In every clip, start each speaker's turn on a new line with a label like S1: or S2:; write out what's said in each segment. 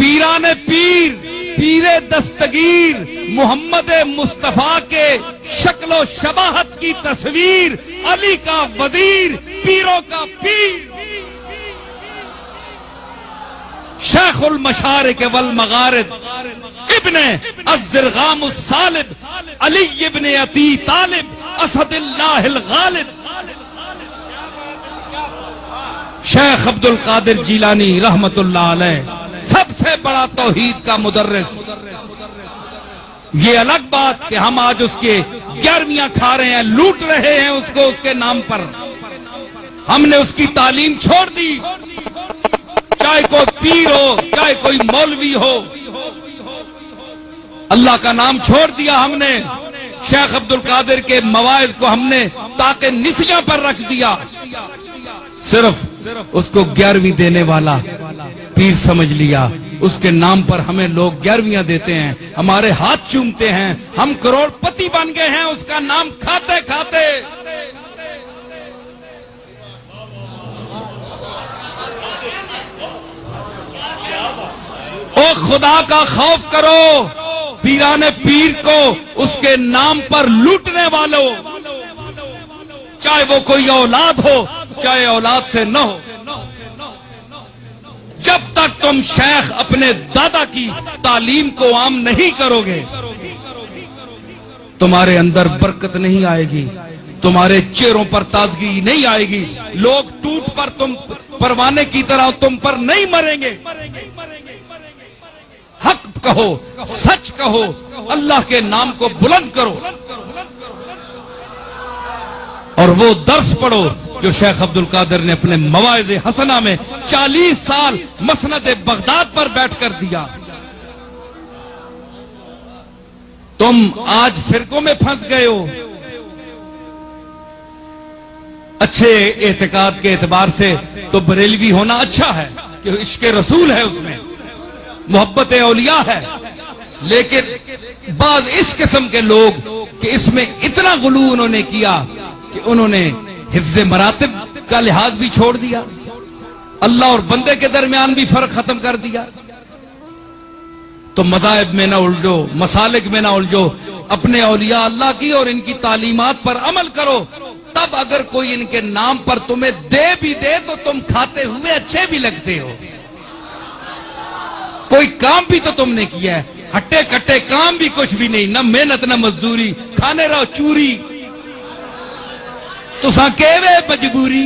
S1: پیران پیر، پیر دستگیر محمد مصطفیٰ کے شکل و شباہت کی تصویر، علی کا وزیر، پیروں کا پیر، شیخ المشارق والمغارب، ابن الزرغام الصالب، علی ابن ابی طالب، اسد اللہ الغالب، شیخ عبد القادر جیلانی رحمت اللہ علیہ، سب سے بڑا توحید کا مدرس۔ یہ الگ بات کہ ہم آج اس کے 11ویاں کھا رہے ہیں، لوٹ رہے ہیں اس کو اس کے نام پر۔ ہم نے اس کی تعلیم چھوڑ دی، چاہے کوئی پیر ہو، چاہے کوئی مولوی ہو، اللہ کا نام چھوڑ دیا ہم نے۔ شیخ عبد القادر کے مواعظ کو ہم نے تاکہ نسیاں پر رکھ دیا، صرف اس کو 11ویں دینے والا پیر سمجھ لیا۔ اس کے نام پر ہمیں لوگ 11ویاں دیتے ہیں، ہمارے ہاتھ چومتے ہیں، ہم کروڑ پتی بن گئے ہیں اس کا نام کھاتے کھاتے۔ او خدا کا خوف کرو، پیران پیر کو اس کے نام پر لوٹنے والوں، چاہے وہ کوئی اولاد ہو چاہے اولاد سے نہ ہو، جب تک تم شیخ اپنے دادا کی تعلیم کو عام نہیں کرو گے، تمہارے اندر برکت نہیں آئے گی، تمہارے چہروں پر تازگی نہیں آئے گی، لوگ ٹوٹ پر تم پروانے کی طرح تم پر نہیں مریں گے۔ حق کہو، سچ کہو، اللہ کے نام کو بلند کرو، اور وہ درس پڑھو جو شیخ عبد القادر نے اپنے مواعظ حسنہ میں 40 سال مسند بغداد پر بیٹھ کر دیا۔ تم آج فرقوں میں پھنس گئے ہو۔ اچھے اعتقاد کے اعتبار سے تو بریلوی ہونا اچھا ہے کہ عشق رسول ہے، اس میں محبت اولیاء ہے، لیکن بعض اس قسم کے لوگ کہ اس میں اتنا غلو انہوں نے کیا کہ انہوں نے حفظ مراتب کا لحاظ بھی چھوڑ دیا، اللہ اور بندے کے درمیان بھی فرق ختم کر دیا۔ تو مذاہب میں نہ الجھو، مسالک میں نہ الجھو، اپنے اولیاء اللہ کی اور ان کی تعلیمات پر عمل کرو، تب اگر کوئی ان کے نام پر تمہیں دے بھی دے تو تم کھاتے ہوئے اچھے بھی لگتے ہو۔ کوئی کام بھی تو تم نے کیا ہے، ہٹے کٹے کام بھی کچھ بھی نہیں، نہ محنت نہ مزدوری، کھانے رہو چوری، تو ساں کہوے مجبوری۔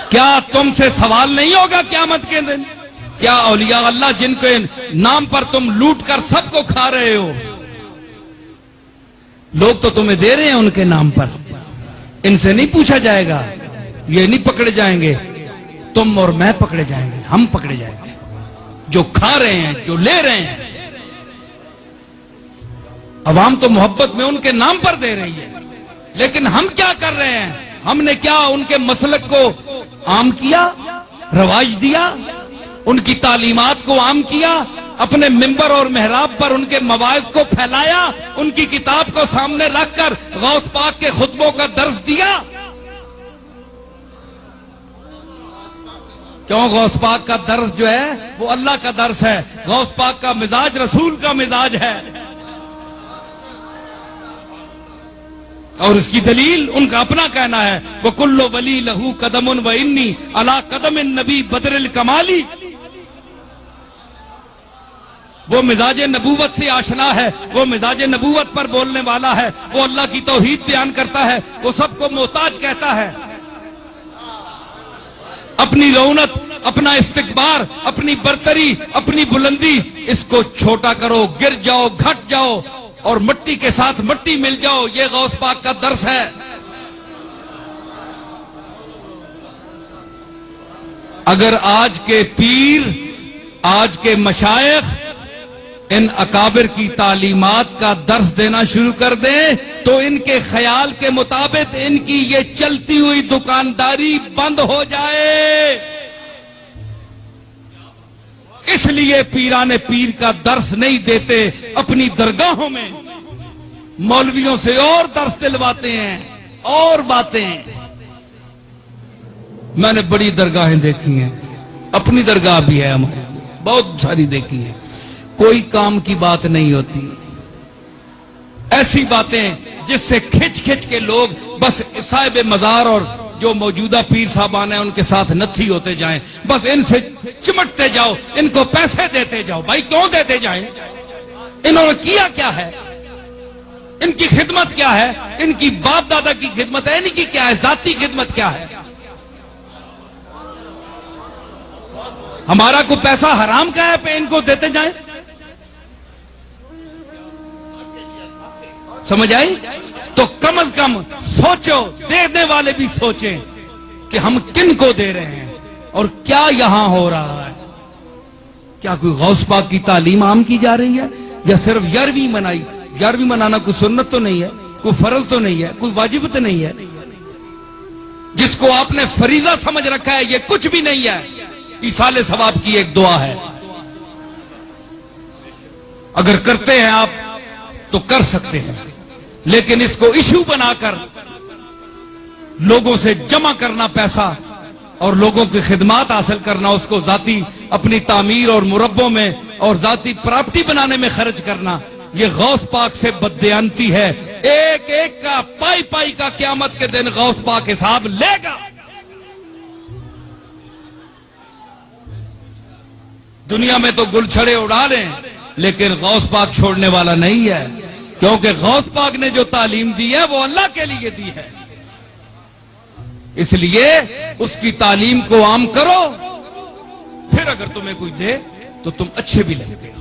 S1: کیا تم سے سوال نہیں ہوگا قیامت کے دن؟ کیا اولیاء اللہ جن کے نام پر تم لوٹ کر سب کو کھا رہے ہو، لوگ تو تمہیں دے رہے ہیں ان کے نام پر، ان سے نہیں پوچھا جائے گا، یہ نہیں پکڑے جائیں گے، تم اور میں پکڑے جائیں گے، ہم پکڑے جائیں گے، جو کھا رہے ہیں، جو لے رہے ہیں۔ عوام تو محبت میں ان کے نام پر دے رہی ہے، لیکن ہم کیا کر رہے ہیں؟ ہم نے کیا ان کے مسلک کو عام کیا، رواج دیا، ان کی تعلیمات کو عام کیا، اپنے ممبر اور محراب پر ان کے مواعظ کو پھیلایا، ان کی کتاب کو سامنے رکھ کر غوث پاک کے خطبوں کا درس دیا؟ کیوں؟ غوث پاک کا درس جو ہے وہ اللہ کا درس ہے، غوث پاک کا مزاج رسول کا مزاج ہے، اور اس کی دلیل ان کا اپنا کہنا ہے، وَكُلُّ وَلِي لَهُ قَدَمٌ وَإِنِّي عَلَىٰ قَدَمِ النَّبِي بَدْرِ الْكَمَالِ۔ وہ مزاج نبوت سے آشنا ہے، وہ مزاج نبوت پر بولنے والا ہے، وہ اللہ کی توحید بیان کرتا ہے، وہ سب کو محتاج کہتا ہے۔ اپنی رونق، اپنا استکبار، اپنی برتری، اپنی بلندی، اس کو چھوٹا کرو، گر جاؤ، گھٹ جاؤ اور مٹی کے ساتھ مٹی مل جاؤ، یہ غوث پاک کا درس ہے۔ اگر آج کے پیر، آج کے مشائخ ان اکابر کی تعلیمات کا درس دینا شروع کر دیں تو ان کے خیال کے مطابق ان کی یہ چلتی ہوئی دکانداری بند ہو جائے۔ اس لیے پیران پیر کا درس نہیں دیتے، اپنی درگاہوں میں مولویوں سے اور درس دلواتے ہیں اور باتیں۔ میں نے بڑی درگاہیں دیکھی ہیں، اپنی درگاہ بھی ہے ہماری، بہت ساری دیکھی ہے، کوئی کام کی بات نہیں ہوتی، ایسی باتیں جس سے کھچ کھچ کے لوگ بس صاحب مزار اور جو موجودہ پیر صاحبان ہیں ان کے ساتھ نتھی ہوتے جائیں، بس ان سے چمٹتے جاؤ، ان کو پیسے دیتے جاؤ۔ بھائی کیوں دیتے جائیں؟ انہوں نے کیا کیا ہے؟ ان کی خدمت کیا ہے؟ ان کی باپ دادا کی خدمت ہے، ان کی کیا ہے؟ ذاتی خدمت کیا ہے؟ ہمارا کوئی پیسہ حرام کا ہے پہ ان کو دیتے جائیں؟ سمجھ آئی؟ تو کم از کم سوچو، دینے والے بھی سوچیں کہ ہم کن کو دے رہے ہیں اور کیا یہاں ہو رہا ہے۔ کیا کوئی غوث پاک کی تعلیم عام کی جا رہی ہے یا صرف 11ویں منائی؟ 11ویں منانا کوئی سنت تو نہیں ہے، کوئی فرض تو نہیں ہے، کوئی واجب تو نہیں ہے۔ جس کو آپ نے فریضہ سمجھ رکھا ہے یہ کچھ بھی نہیں ہے، ایصال ثواب کی ایک دعا ہے۔ اگر کرتے ہیں آپ تو کر سکتے ہیں، لیکن اس کو ایشو بنا کر لوگوں سے جمع کرنا پیسہ اور لوگوں کی خدمات حاصل کرنا، اس کو ذاتی اپنی تعمیر اور مربوں میں اور ذاتی پراپرٹی بنانے میں خرچ کرنا، یہ غوث پاک سے بددیانتی ہے۔ ایک ایک کا پائی پائی کا قیامت کے دن غوث پاک حساب لے گا۔ دنیا میں تو گل چھڑے اڑا لیں لیکن غوث پاک چھوڑنے والا نہیں ہے، کیونکہ غوث پاک نے جو تعلیم دی ہے وہ اللہ کے لیے دی ہے، اس لیے اس کی تعلیم کو عام کرو، پھر اگر تمہیں کوئی دے تو تم اچھے بھی لگتے